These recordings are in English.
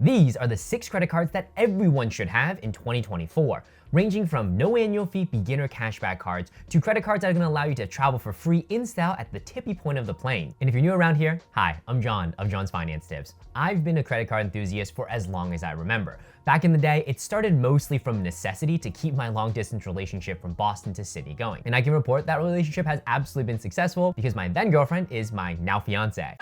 These are the 6 credit cards that everyone should have in 2024, ranging from no annual fee beginner cashback cards to credit cards that are gonna allow you to travel for free in style at the tippy point of the plane. And if you're new around here, hi, I'm John of John's Finance Tips. I've been a credit card enthusiast for as long as I remember. Back in the day, it started mostly from necessity to keep my long distance relationship from Boston to Citi going. And I can report that relationship has absolutely been successful because my then girlfriend is my now fiance.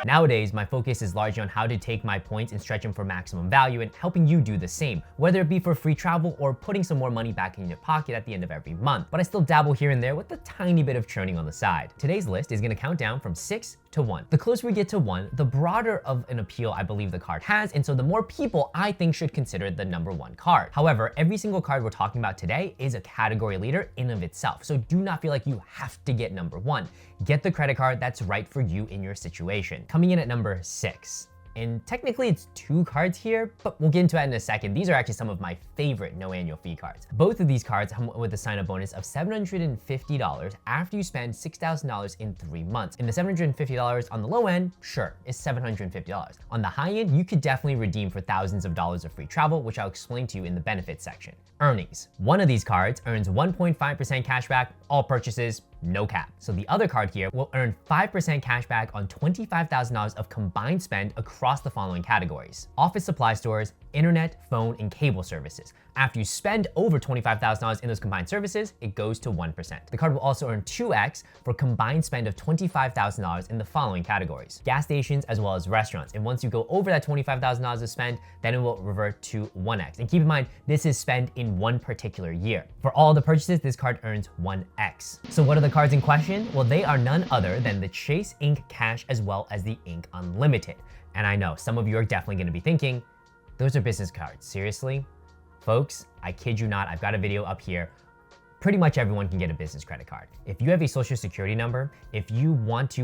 Nowadays, my focus is largely on how to take my points and stretch them for maximum value and helping you do the same, whether it be for free travel or putting some more money back in your pocket at the end of every month. But I still dabble here and there with a tiny bit of churning on the side. Today's list is gonna count down from 6 to 1. The closer we get to 1, the broader of an appeal I believe the card has, and so the more people I think should consider the number 1 card. However, every single card we're talking about today is a category leader in of itself, so do not feel like you have to get number 1. Get the credit card that's right for you in your situation. Coming in at number 6. And technically it's 2 cards here, but we'll get into that in a second. These are actually some of my favorite no annual fee cards. Both of these cards come with a sign-up bonus of $750 after you spend $6,000 in 3 months. And the $750 on the low end, sure, is $750. On the high end, you could definitely redeem for thousands of dollars of free travel, which I'll explain to you in the benefits section. Earnings. One of these cards earns 1.5% cash back, all purchases, no cap. So the other card here will earn 5% cash back on $25,000 of combined spend across the following categories: office supply stores, internet, phone, and cable services. After you spend over $25,000 in those combined services, it goes to 1%. The card will also earn 2x for combined spend of $25,000 in the following categories: gas stations as well as restaurants. And once you go over that $25,000 of spend, then it will revert to 1x. And keep in mind, this is spend in one particular year. For all the purchases, this card earns 1x. So what are the cards in question? Well, they are none other than the Chase Ink Cash as well as the Ink Unlimited. And I know some of you are definitely gonna be thinking, those are business cards, seriously? Folks, I kid you not, I've got a video up here. Pretty much everyone can get a business credit card. If you have a social security number, if you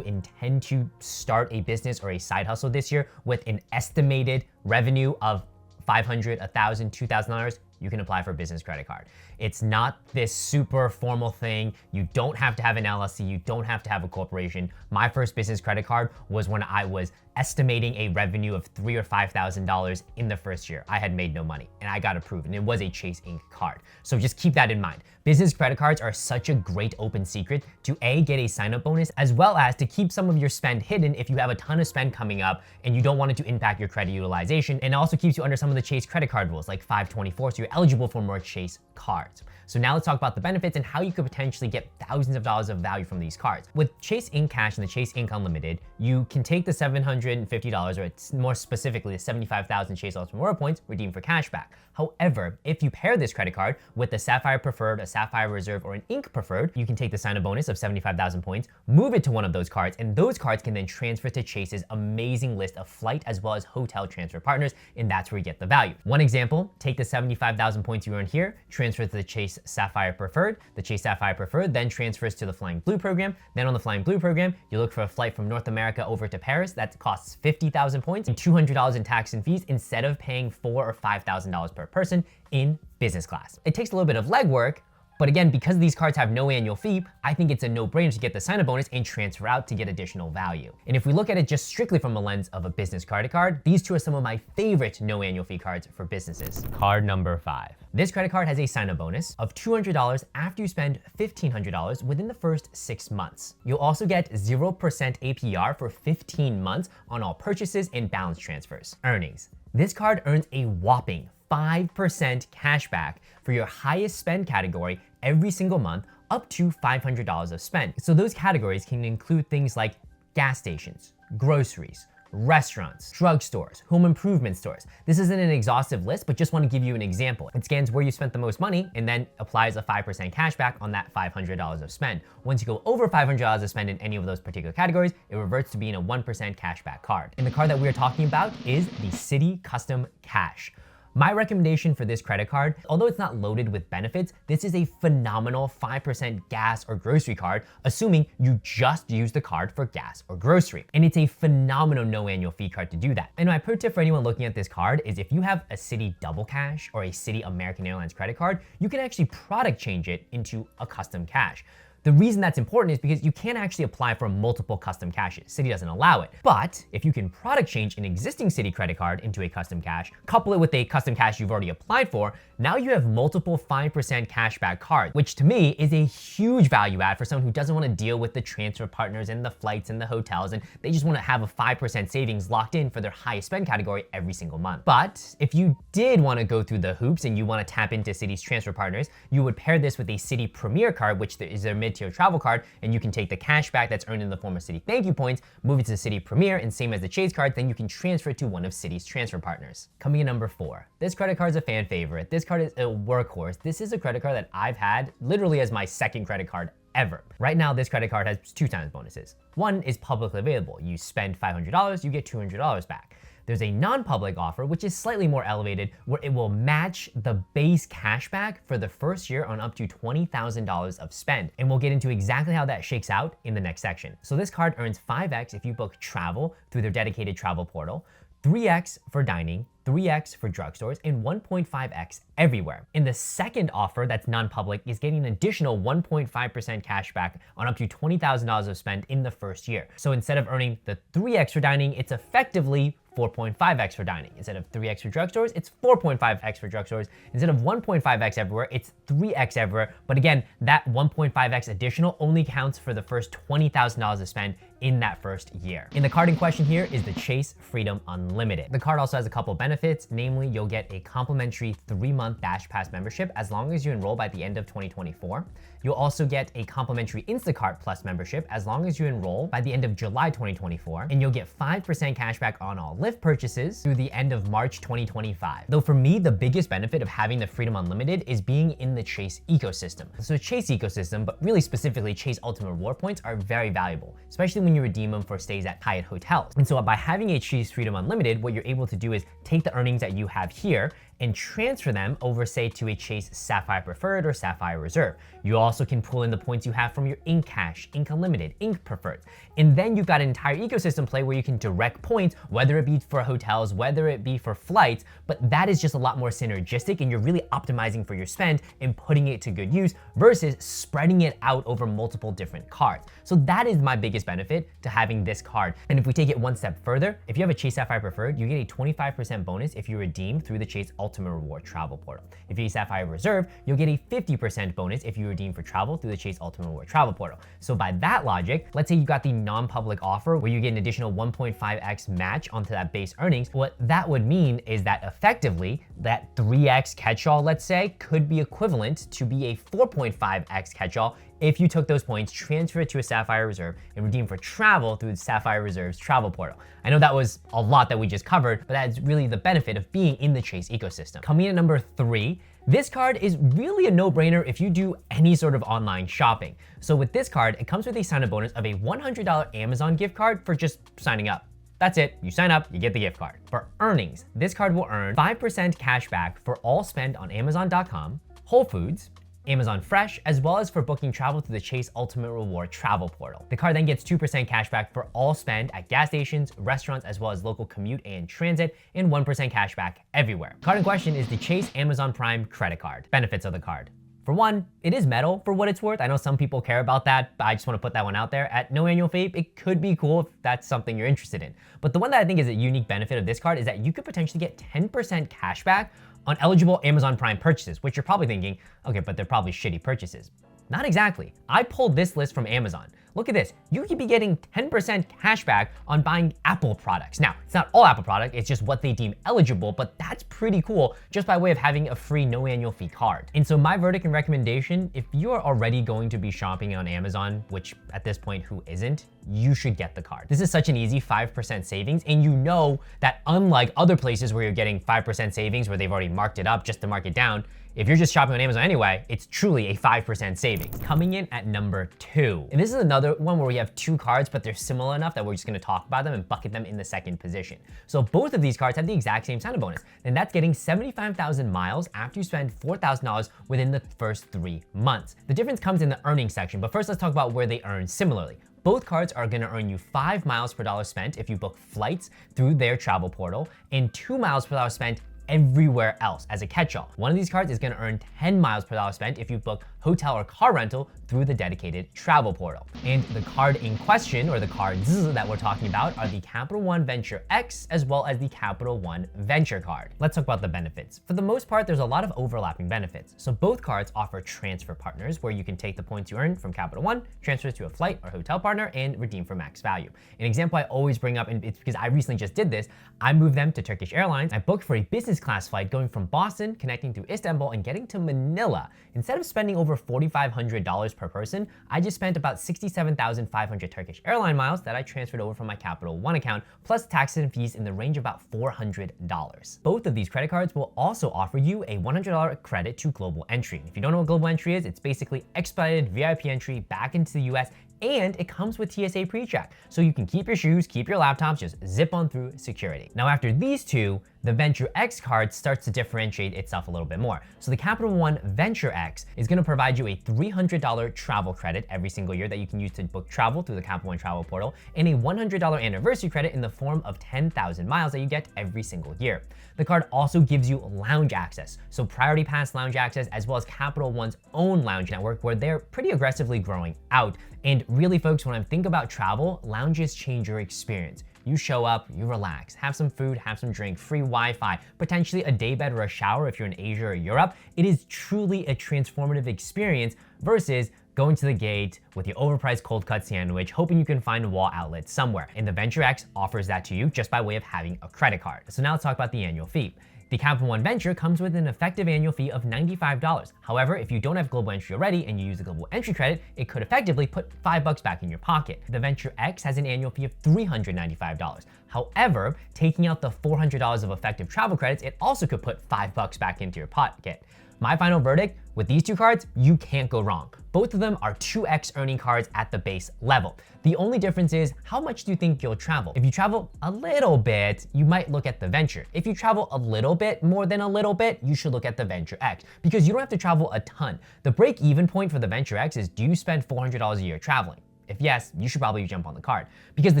intend to start a business or a side hustle this year with an estimated revenue of $500, $1,000, $2,000, you can apply for a business credit card. It's not this super formal thing. You don't have to have an LLC. You don't have to have a corporation. My first business credit card was when I was estimating a revenue of $3,000 or $5,000 in the first year. I had made no money and I got approved, and it was a Chase Ink card. So just keep that in mind. Business credit cards are such a great open secret to get a sign-up bonus, as well as to keep some of your spend hidden if you have a ton of spend coming up and you don't want it to impact your credit utilization. And it also keeps you under some of the Chase credit card rules like 524, so you're eligible for more Chase cards. So now let's talk about the benefits and how you could potentially get thousands of dollars of value from these cards. With Chase Ink Cash and the Chase Ink Unlimited, you can take the $750, or it's more specifically the 75,000 Chase Ultimate Reward points, redeem for cash back. However, if you pair this credit card with the Sapphire Preferred, a Sapphire Reserve, or an Ink Preferred, you can take the sign-up bonus of 75,000 points, move it to one of those cards, and those cards can then transfer to Chase's amazing list of flight as well as hotel transfer partners, and that's where you get the value. One example, take the 75,000 points you earn here, transfer to the Chase Sapphire Preferred. The Chase Sapphire Preferred then transfers to the Flying Blue program. Then on the Flying Blue program, you look for a flight from North America over to Paris that costs 50,000 points and $200 in tax and fees instead of paying $4,000 or $5,000 per person in business class. It takes a little bit of legwork, but again, because these cards have no annual fee, I think it's a no-brainer to get the sign-up bonus and transfer out to get additional value. And if we look at it just strictly from a lens of a business credit card, these two are some of my favorite no annual fee cards for businesses. Card number 5. This credit card has a sign-up bonus of $200 after you spend $1,500 within the first 6 months. You'll also get 0% APR for 15 months on all purchases and balance transfers. Earnings. This card earns a whopping 5% cash back for your highest spend category every single month, up to $500 of spend. So those categories can include things like gas stations, groceries, restaurants, drugstores, home improvement stores. This isn't an exhaustive list, but just want to give you an example. It scans where you spent the most money and then applies a 5% cash back on that $500 of spend. Once you go over $500 of spend in any of those particular categories, it reverts to being a 1% cash back card. And the card that we are talking about is the Citi Custom Cash. My recommendation for this credit card, although it's not loaded with benefits, this is a phenomenal 5% gas or grocery card, assuming you just use the card for gas or grocery. And it's a phenomenal no annual fee card to do that. And my pro tip for anyone looking at this card is if you have a Citi Double Cash or a Citi American Airlines credit card, you can actually product change it into a custom cash. The reason that's important is because you can't actually apply for multiple custom cashes. Citi doesn't allow it. But if you can product change an existing Citi credit card into a custom cash, couple it with a custom cash you've already applied for, now you have multiple 5% cashback cards, which to me is a huge value add for someone who doesn't want to deal with the transfer partners and the flights and the hotels, and they just want to have a 5% savings locked in for their highest spend category every single month. But if you did want to go through the hoops and you want to tap into Citi's transfer partners, you would pair this with a Citi Premier card, which is their mid-tier travel card, and you can take the cashback that's earned in the form of Citi Thank You points, move it to the Citi Premier, and same as the Chase card, then you can transfer it to one of Citi's transfer partners. Coming in number 4. This credit card is a fan favorite. This card is a workhorse. This is a credit card that I've had literally as my second credit card ever. Right now, this credit card has 2 times bonuses. One is publicly available. You spend $500, you get $200 back. There's a non-public offer, which is slightly more elevated, where it will match the base cashback for the first year on up to $20,000 of spend. And we'll get into exactly how that shakes out in the next section. So this card earns 5x if you book travel through their dedicated travel portal, 3x for dining, 3x for drugstores, and 1.5x everywhere. And the second offer that's non-public is getting an additional 1.5% cash back on up to $20,000 of spend in the first year. So instead of earning the 3x for dining, it's effectively 4.5x for dining. Instead of 3x for drugstores, it's 4.5x for drugstores. Instead of 1.5x everywhere, it's 3x everywhere. But again, that 1.5x additional only counts for the first $20,000 of spend in that first year. And the card in question here is the Chase Freedom Unlimited. The card also has a couple benefits, namely you'll get a complimentary 3-month Dash Pass membership as long as you enroll by the end of 2024. You'll also get a complimentary Instacart Plus membership as long as you enroll by the end of July 2024, and you'll get 5% cashback on all Lyft purchases through the end of March 2025. Though for me, the biggest benefit of having the Freedom Unlimited is being in the Chase ecosystem. So Chase ecosystem, but really specifically Chase Ultimate Reward points are very valuable, especially when you redeem them for stays at Hyatt hotels. And so by having a Chase Freedom Unlimited, what you're able to do is take the earnings that you have here and transfer them over, say, to a Chase Sapphire Preferred or Sapphire Reserve. You also can pull in the points you have from your Ink Cash, Ink Unlimited, Ink Preferred. And then you've got an entire ecosystem play where you can direct points, whether it be for hotels, whether it be for flights, but that is just a lot more synergistic and you're really optimizing for your spend and putting it to good use versus spreading it out over multiple different cards. So that is my biggest benefit to having this card. And if we take it one step further, if you have a Chase Sapphire Preferred, you get a 25% bonus if you redeem through the Chase Ultimate Reward Travel Portal. If you use Sapphire Reserve, you'll get a 50% bonus if you redeem for travel through the Chase Ultimate Reward Travel Portal. So by that logic, let's say you got the non-public offer where you get an additional 1.5x match onto that base earnings. What that would mean is that effectively that 3x catch-all, let's say, could be equivalent to be a 4.5x catch-all if you took those points, transfer it to a Sapphire Reserve, and redeem for travel through the Sapphire Reserve's travel portal. I know that was a lot that we just covered, but that's really the benefit of being in the Chase ecosystem. Coming in at number 3, this card is really a no-brainer if you do any sort of online shopping. So with this card, it comes with a sign-up bonus of a $100 Amazon gift card for just signing up. That's it, you sign up, you get the gift card. For earnings, this card will earn 5% cash back for all spend on Amazon.com, Whole Foods, Amazon Fresh, as well as for booking travel through the Chase Ultimate Reward Travel Portal. The card then gets 2% cash back for all spend at gas stations, restaurants, as well as local commute and transit, and 1% cash back everywhere. The card in question is the Chase Amazon Prime credit card. Benefits of the card. For one, it is metal for what it's worth. I know some people care about that, but I just want to put that one out there. At no annual fee, it could be cool if that's something you're interested in. But the one that I think is a unique benefit of this card is that you could potentially get 10% cash back on eligible Amazon Prime purchases, which you're probably thinking, okay, but they're probably shitty purchases. Not exactly. I pulled this list from Amazon. Look at this. You could be getting 10% cash back on buying Apple products. Now, it's not all Apple product, it's just what they deem eligible, but that's pretty cool just by way of having a free no annual fee card. And so my verdict and recommendation, if you are already going to be shopping on Amazon, which at this point, who isn't, you should get the card. This is such an easy 5% savings, and you know that unlike other places where you're getting 5% savings where they've already marked it up just to mark it down, if you're just shopping on Amazon anyway, it's truly a 5% savings. Coming in at number 2. And this is another one where we have 2 cards, but they're similar enough that we're just gonna talk about them and bucket them in the second position. So both of these cards have the exact same sign-up bonus, and that's getting 75,000 miles after you spend $4,000 within the first 3 months. The difference comes in the earnings section, but first let's talk about where they earn similarly. Both cards are gonna earn you 5 miles per dollar spent if you book flights through their travel portal, and 2 miles per dollar spent everywhere else as a catch-all. One of these cards is gonna earn 10 miles per dollar spent if you book hotel or car rental through the dedicated travel portal. And the card in question, or the cards that we're talking about, are the Capital One Venture X as well as the Capital One Venture card. Let's talk about the benefits. For the most part, there's a lot of overlapping benefits. So both cards offer transfer partners where you can take the points you earn from Capital One, transfer to a flight or hotel partner, and redeem for max value. An example I always bring up, and it's because I recently just did this, I moved them to Turkish Airlines. I booked for a business class flight going from Boston, connecting through Istanbul, and getting to Manila. Instead of spending over $4,500 per person, I just spent about 67,500 Turkish airline miles that I transferred over from my Capital One account, plus taxes and fees in the range of about $400. Both of these credit cards will also offer you a $100 credit to Global Entry. If you don't know what Global Entry is, it's basically expedited VIP entry back into the US, and it comes with TSA PreCheck. So you can keep your shoes, keep your laptops, just zip on through security. Now after these two, the Venture X card starts to differentiate itself a little bit more. So the Capital One Venture X is gonna provide you a $300 travel credit every single year that you can use to book travel through the Capital One travel portal, and a $100 anniversary credit in the form of 10,000 miles that you get every single year. The card also gives you lounge access, so Priority Pass lounge access, as well as Capital One's own lounge network where they're pretty aggressively growing out. And really folks, when I think about travel, lounges change your experience. You show up, you relax, have some food, have some drink, free Wi-Fi, potentially a daybed or a shower if you're in Asia or Europe. It is truly a transformative experience versus going to the gate with your overpriced cold cut sandwich, hoping you can find a wall outlet somewhere. And the Venture X offers that to you just by way of having a credit card. So now let's talk about the annual fee. The Capital One Venture comes with an effective annual fee of $95. However, if you don't have Global Entry already and you use the Global Entry credit, it could effectively put $5 back in your pocket. The Venture X has an annual fee of $395. However, taking out the $400 of effective travel credits, it also could put $5 back into your pocket. My final verdict, with these two cards, you can't go wrong. Both of them are 2x earning cards at the base level. The only difference is, how much do you think you'll travel? If you travel a little bit, you might look at the Venture. If you travel a little bit, more than a little bit, you should look at the Venture X, because you don't have to travel a ton. The break-even point for the Venture X is, do you spend $400 a year traveling? If yes, you should probably jump on the card. Because the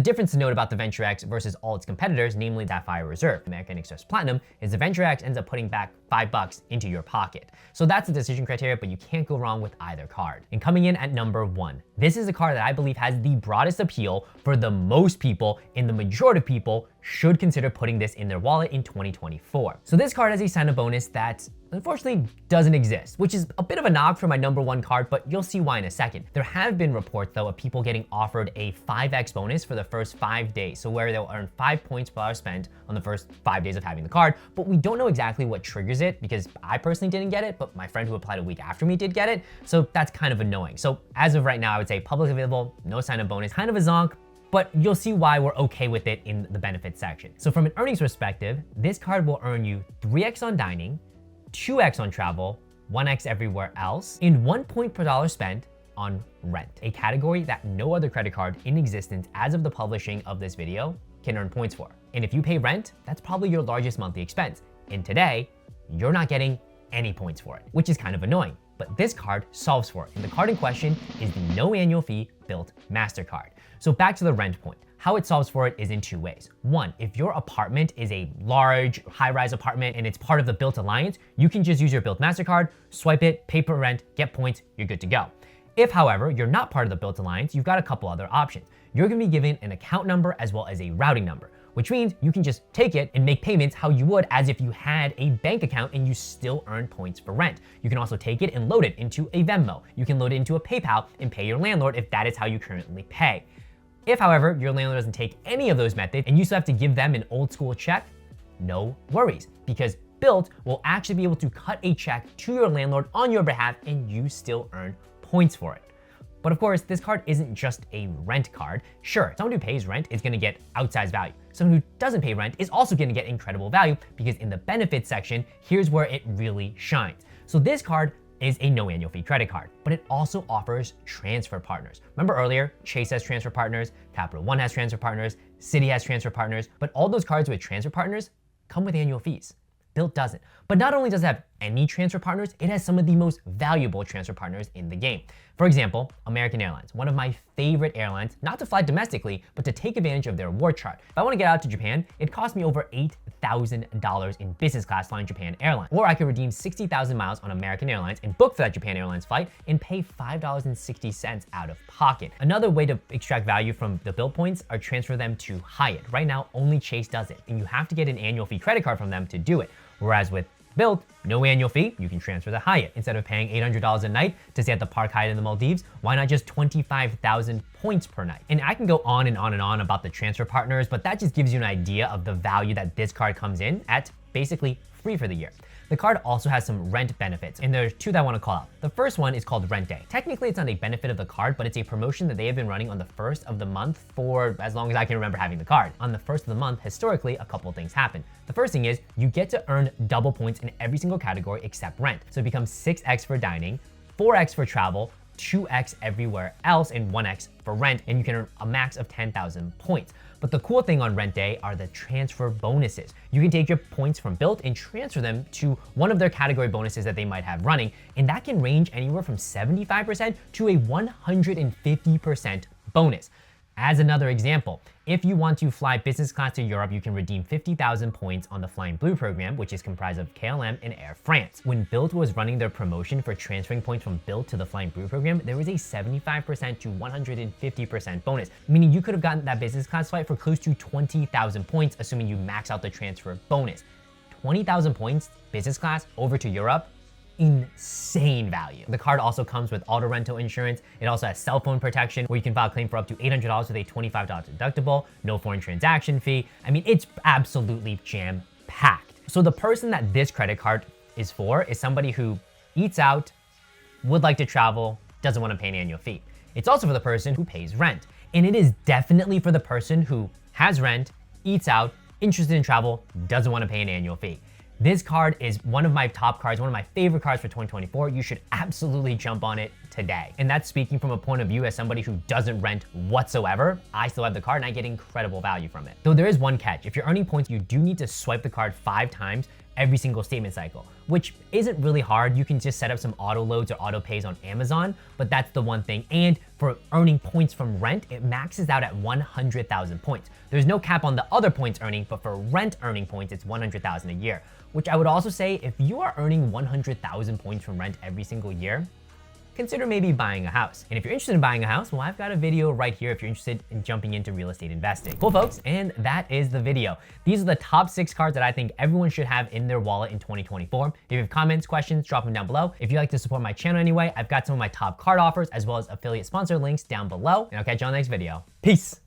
difference to note about the Venture X versus all its competitors, namely Sapphire Reserve, American Express Platinum, is the Venture X ends up putting back $5 into your pocket. So that's the decision criteria, but you can't go wrong with either card. And coming in at number 1, this is a card that I believe has the broadest appeal for the most people, and the majority of people should consider putting this in their wallet in 2024. So this card has a sign-up bonus that unfortunately doesn't exist, which is a bit of a knock for my number 1 card, but you'll see why in a second. There have been reports though of people getting offered a 5x bonus for the first 5 days, so where they'll earn 5 points per dollar spent on the first 5 days of having the card, but we don't know exactly what triggers it, because I personally didn't get it, but my friend who applied a week after me did get it, so that's kind of annoying. So as of right now, I would say publicly available, no sign-up bonus, kind of a zonk, but you'll see why we're okay with it in the benefits section. So from an earnings perspective, this card will earn you 3x on dining, 2x on travel, 1x everywhere else, and 1 point per dollar spent on rent, a category that no other credit card in existence as of the publishing of this video can earn points for. And if you pay rent, that's probably your largest monthly expense. And today, you're not getting any points for it, which is kind of annoying. But this card solves for it, and the card in question is the no annual fee built MasterCard. So back to the rent point. How it solves for it is in 2 ways. 1, if your apartment is a large high-rise apartment and it's part of the Built Alliance, you can just use your Built MasterCard, swipe it, pay per rent, get points, you're good to go. If, however, you're not part of the Built Alliance, you've got a couple other options. You're gonna be given an account number as well as a routing number, which means you can just take it and make payments how you would as if you had a bank account and you still earn points for rent. You can also take it and load it into a Venmo. You can load it into a PayPal and pay your landlord if that is how you currently pay. If, however, your landlord doesn't take any of those methods and you still have to give them an old school check, no worries, because Built will actually be able to cut a check to your landlord on your behalf and you still earn points for it. But of course, this card isn't just a rent card. Sure, someone who pays rent is gonna get outsized value. Someone who doesn't pay rent is also gonna get incredible value, because in the benefits section, here's where it really shines. So this card is a no annual fee credit card, but it also offers transfer partners. Remember earlier, Chase has transfer partners, Capital One has transfer partners, Citi has transfer partners, but all those cards with transfer partners come with annual fees. Built doesn't. But not only does it have any transfer partners, it has some of the most valuable transfer partners in the game. For example, American Airlines, one of my favorite airlines, not to fly domestically, but to take advantage of their reward chart. If I want to get out to Japan, it costs me over $8,000 in business class flying Japan Airlines. Or I could redeem 60,000 miles on American Airlines and book for that Japan Airlines flight and pay $5.60 out of pocket. Another way to extract value from the Bilt points are transfer them to Hyatt. Right now, only Chase does it, and you have to get an annual fee credit card from them to do it. Whereas with Bilt, no annual fee, you can transfer to Hyatt. Instead of paying $800 a night to stay at the Park Hyatt in the Maldives, why not just 25,000 points per night? And I can go on and on and on about the transfer partners, but that just gives you an idea of the value that this card comes in at basically free for the year. The card also has some rent benefits, and there's two that I want to call out. The first one is called Rent Day. Technically, it's not a benefit of the card, but it's a promotion that they have been running on the first of the month for as long as I can remember having the card. On the first of the month, historically, a couple of things happen. The first thing is you get to earn double points in every single category except rent. So it becomes 6x for dining, 4x for travel, 2x everywhere else, and 1x for rent, and you can earn a max of 10,000 points. But the cool thing on Rent Day are the transfer bonuses. You can take your points from Bilt and transfer them to one of their category bonuses that they might have running, and that can range anywhere from 75% to a 150% bonus. As another example, if you want to fly business class to Europe, you can redeem 50,000 points on the Flying Blue program, which is comprised of KLM and Air France. When Bilt was running their promotion for transferring points from Bilt to the Flying Blue program, there was a 75% to 150% bonus, meaning you could have gotten that business class flight for close to 20,000 points, assuming you max out the transfer bonus. 20,000 points, business class, over to Europe, insane value. The card also comes with auto rental insurance. It also has cell phone protection where you can file a claim for up to $800 with a $25 deductible, no foreign transaction fee. I mean, it's absolutely jam-packed. So the person that this credit card is for is somebody who eats out, would like to travel, doesn't want to pay an annual fee. It's also for the person who pays rent. And it is definitely for the person who has rent, eats out, interested in travel, doesn't want to pay an annual fee. This card is one of my top cards, one of my favorite cards for 2024. You should absolutely jump on it today. And that's speaking from a point of view as somebody who doesn't rent whatsoever. I still have the card and I get incredible value from it. Though there is one catch. If you're earning points, you do need to swipe the card 5 times every single statement cycle, which isn't really hard. You can just set up some auto loads or auto pays on Amazon, but that's the one thing. And for earning points from rent, it maxes out at 100,000 points. There's no cap on the other points earning, but for rent earning points, it's 100,000 a year, which I would also say if you are earning 100,000 points from rent every single year, consider maybe buying a house. And if you're interested in buying a house, well, I've got a video right here if you're interested in jumping into real estate investing. Cool, folks, and that is the video. These are the top 6 cards that I think everyone should have in their wallet in 2024. If you have comments, questions, drop them down below. If you'd like to support my channel anyway, I've got some of my top card offers as well as affiliate sponsor links down below, and I'll catch you on the next video. Peace.